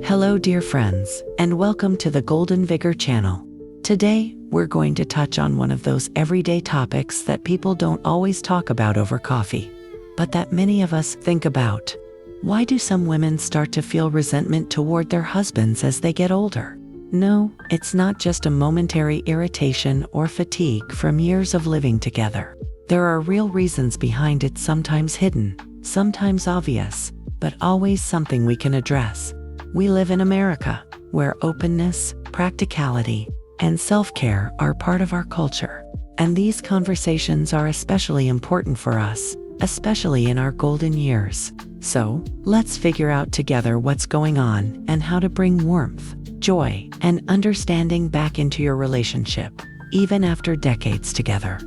Hello dear friends, and welcome to the GoldenVigor channel. Today, we're going to touch on one of those everyday topics that people don't always talk about over coffee, but that many of us think about. Why do some women start to feel resentment toward their husbands as they get older? No, it's not just a momentary irritation or fatigue from years of living together. There are real reasons behind it, sometimes hidden, sometimes obvious, but always something we can address. We live in America, where openness, practicality, and self-care are part of our culture. And these conversations are especially important for us, especially in our golden years. So, let's figure out together what's going on and how to bring warmth, joy, and understanding back into your relationship, even after decades together.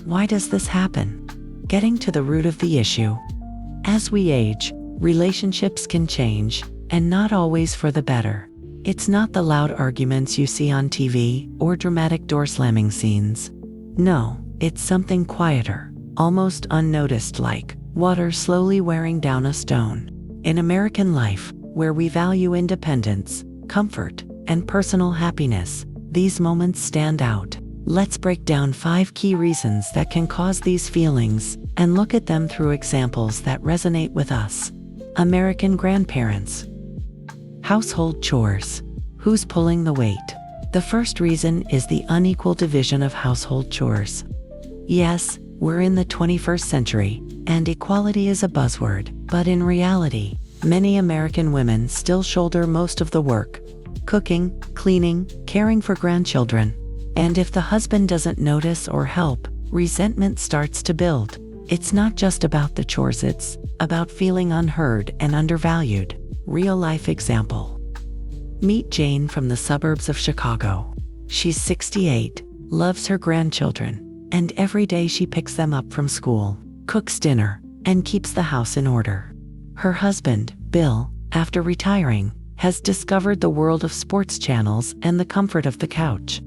Why does this happen? Getting to the root of the issue. As we age, relationships can change, and not always for the better. It's not the loud arguments you see on TV or dramatic door-slamming scenes. No, it's something quieter, almost unnoticed, like water slowly wearing down a stone. In American life, where we value independence, comfort, and personal happiness, these moments stand out. Let's break down 5 key reasons that can cause these feelings and look at them through examples that resonate with us. American grandparents. Household chores. Who's pulling the weight? The first reason is the unequal division of household chores. Yes, we're in the 21st century, and equality is a buzzword, but in reality, many American women still shoulder most of the work: cooking, cleaning, caring for grandchildren. And if the husband doesn't notice or help, resentment starts to build. It's not just about the chores, it's about feeling unheard and undervalued. Real-life example. Meet Jane from the suburbs of Chicago. She's 68, loves her grandchildren, and every day she picks them up from school, cooks dinner, and keeps the house in order. Her husband, Bill, after retiring, has discovered the world of sports channels and the comfort of the couch.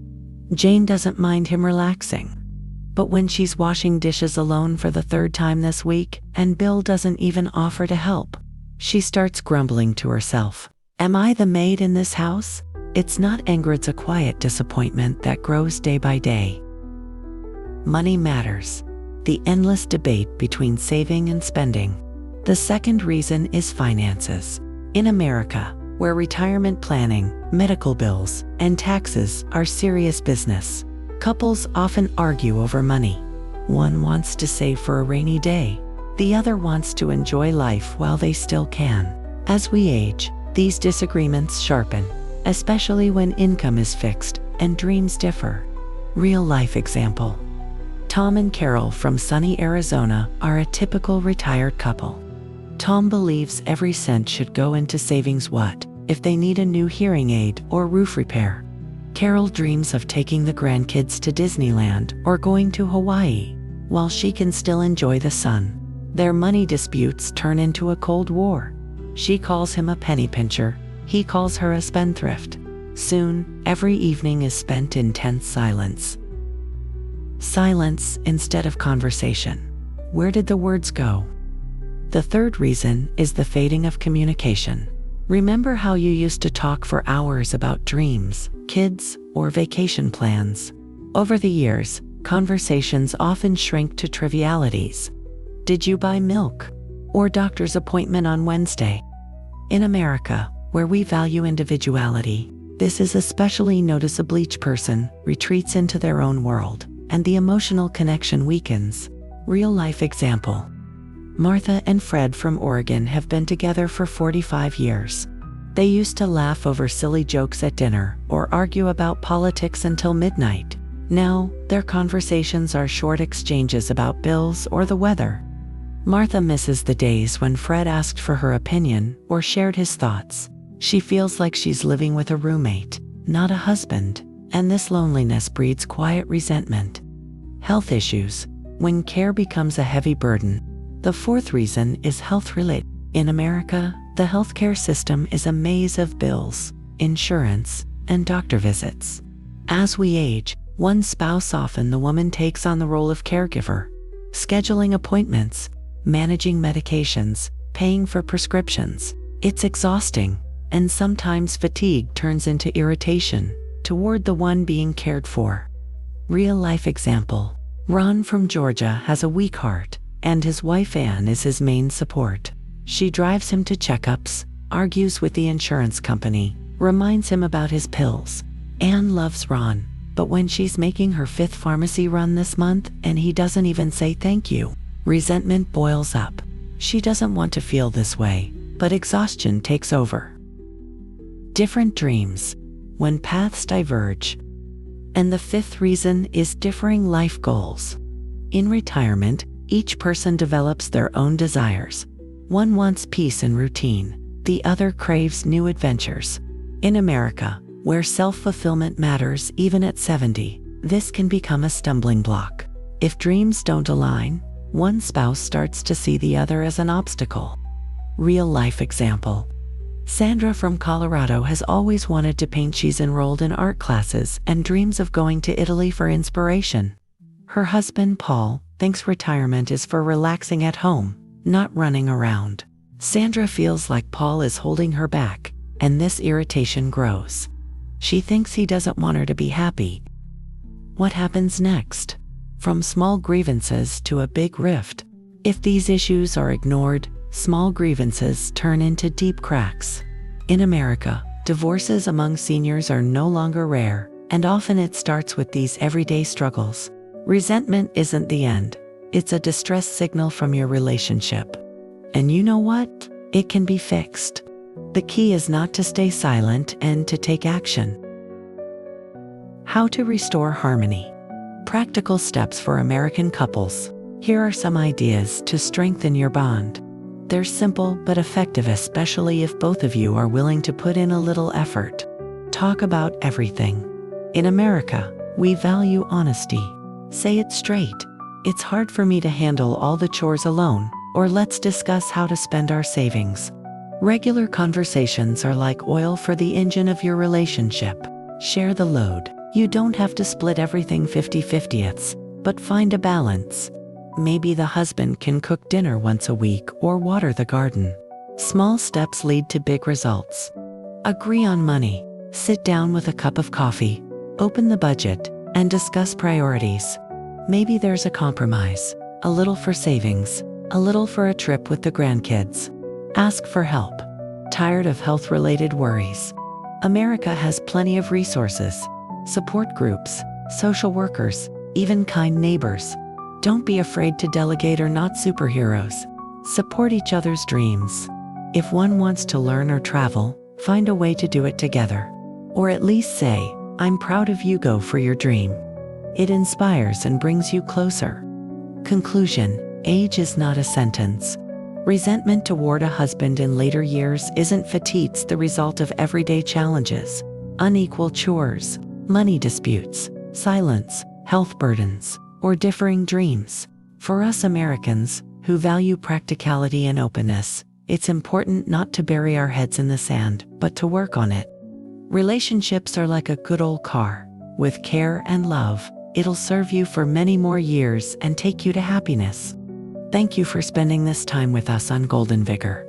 Jane doesn't mind him relaxing. But when she's washing dishes alone for the 3rd time this week, and Bill doesn't even offer to help, she starts grumbling to herself. Am I the maid in this house? It's not anger, it's a quiet disappointment that grows day by day. Money matters. The endless debate between saving and spending. The second reason is finances. In America, where retirement planning, medical bills, and taxes are serious business, couples often argue over money. One wants to save for a rainy day. The other wants to enjoy life while they still can. As we age, these disagreements sharpen, especially when income is fixed and dreams differ. Real-life example. Tom and Carol from sunny Arizona are a typical retired couple. Tom believes every cent should go into savings. What if they need a new hearing aid or roof repair? Carol dreams of taking the grandkids to Disneyland or going to Hawaii, while she can still enjoy the sun. Their money disputes turn into a Cold War. She calls him a penny pincher, he calls her a spendthrift. Soon, every evening is spent in tense silence. Silence instead of conversation. Where did the words go? The third reason is the fading of communication. Remember how you used to talk for hours about dreams, kids, or vacation plans? Over the years, conversations often shrink to trivialities. Did you buy milk? Or doctor's appointment on Wednesday? In America, where we value individuality, this is especially noticeable. Each person retreats into their own world, and the emotional connection weakens. Real-life example. Martha and Fred from Oregon have been together for 45 years. They used to laugh over silly jokes at dinner or argue about politics until midnight. Now, their conversations are short exchanges about bills or the weather. Martha misses the days when Fred asked for her opinion or shared his thoughts. She feels like she's living with a roommate, not a husband, and this loneliness breeds quiet resentment. Health issues. When care becomes a heavy burden. The fourth reason is health-related. In America, the healthcare system is a maze of bills, insurance, and doctor visits. As we age, one spouse, often the woman, takes on the role of caregiver, scheduling appointments, managing medications, paying for prescriptions. It's exhausting, and sometimes fatigue turns into irritation toward the one being cared for. Real-life example. Ron from Georgia has a weak heart, and his wife Ann is his main support. She drives him to checkups, argues with the insurance company, reminds him about his pills. Ann loves Ron, but when she's making her 5th pharmacy run this month and he doesn't even say thank you, resentment boils up. She doesn't want to feel this way, but exhaustion takes over. Different dreams. When paths diverge. And the 5th reason is differing life goals. In retirement, each person develops their own desires. One wants peace and routine, the other craves new adventures. In America, where self-fulfillment matters even at 70, this can become a stumbling block. If dreams don't align, one spouse starts to see the other as an obstacle. Real-life example. Sandra from Colorado has always wanted to paint. She's enrolled in art classes and dreams of going to Italy for inspiration. Her husband, Paul, thinks retirement is for relaxing at home, not running around. Sandra feels like Paul is holding her back, and this irritation grows. She thinks he doesn't want her to be happy. What happens next? From small grievances to a big rift. If these issues are ignored, small grievances turn into deep cracks. In America, divorces among seniors are no longer rare, and often it starts with these everyday struggles. Resentment isn't the end. It's a distress signal from your relationship. And you know what? It can be fixed. The key is not to stay silent and to take action. How to restore harmony. Practical steps for American couples. Here are some ideas to strengthen your bond. They're simple but effective, especially if both of you are willing to put in a little effort. Talk about everything. In America, we value honesty. Say it straight. It's hard for me to handle all the chores alone, or let's discuss how to spend our savings. Regular conversations are like oil for the engine of your relationship. Share the load. You don't have to split everything 50-50ths, but find a balance. Maybe the husband can cook dinner once a week or water the garden. Small steps lead to big results. Agree on money. Sit down with a cup of coffee, open the budget, and discuss priorities. Maybe there's a compromise. A little for savings, a little for a trip with the grandkids. Ask for help. Tired of health-related worries? America has plenty of resources. Support groups, social workers, even kind neighbors. Don't be afraid to delegate or not superheroes. Support each other's dreams. If one wants to learn or travel, find a way to do it together. Or at least say, I'm proud of you, go for your dream. It inspires and brings you closer. Conclusion. Age is not a sentence. Resentment toward a husband in later years isn't fatigue, it's the result of everyday challenges. Unequal chores, money disputes, silence, health burdens, or differing dreams. For us Americans, who value practicality and openness, it's important not to bury our heads in the sand, but to work on it. Relationships are like a good old car. With care and love, it'll serve you for many more years and take you to happiness. Thank you for spending this time with us on GoldenVigor.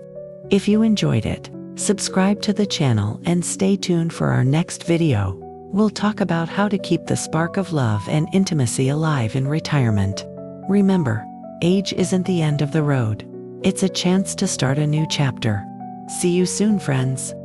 If you enjoyed it, subscribe to the channel and stay tuned for our next video. We'll talk about how to keep the spark of love and intimacy alive in retirement. Remember, age isn't the end of the road. It's a chance to start a new chapter. See you soon, friends.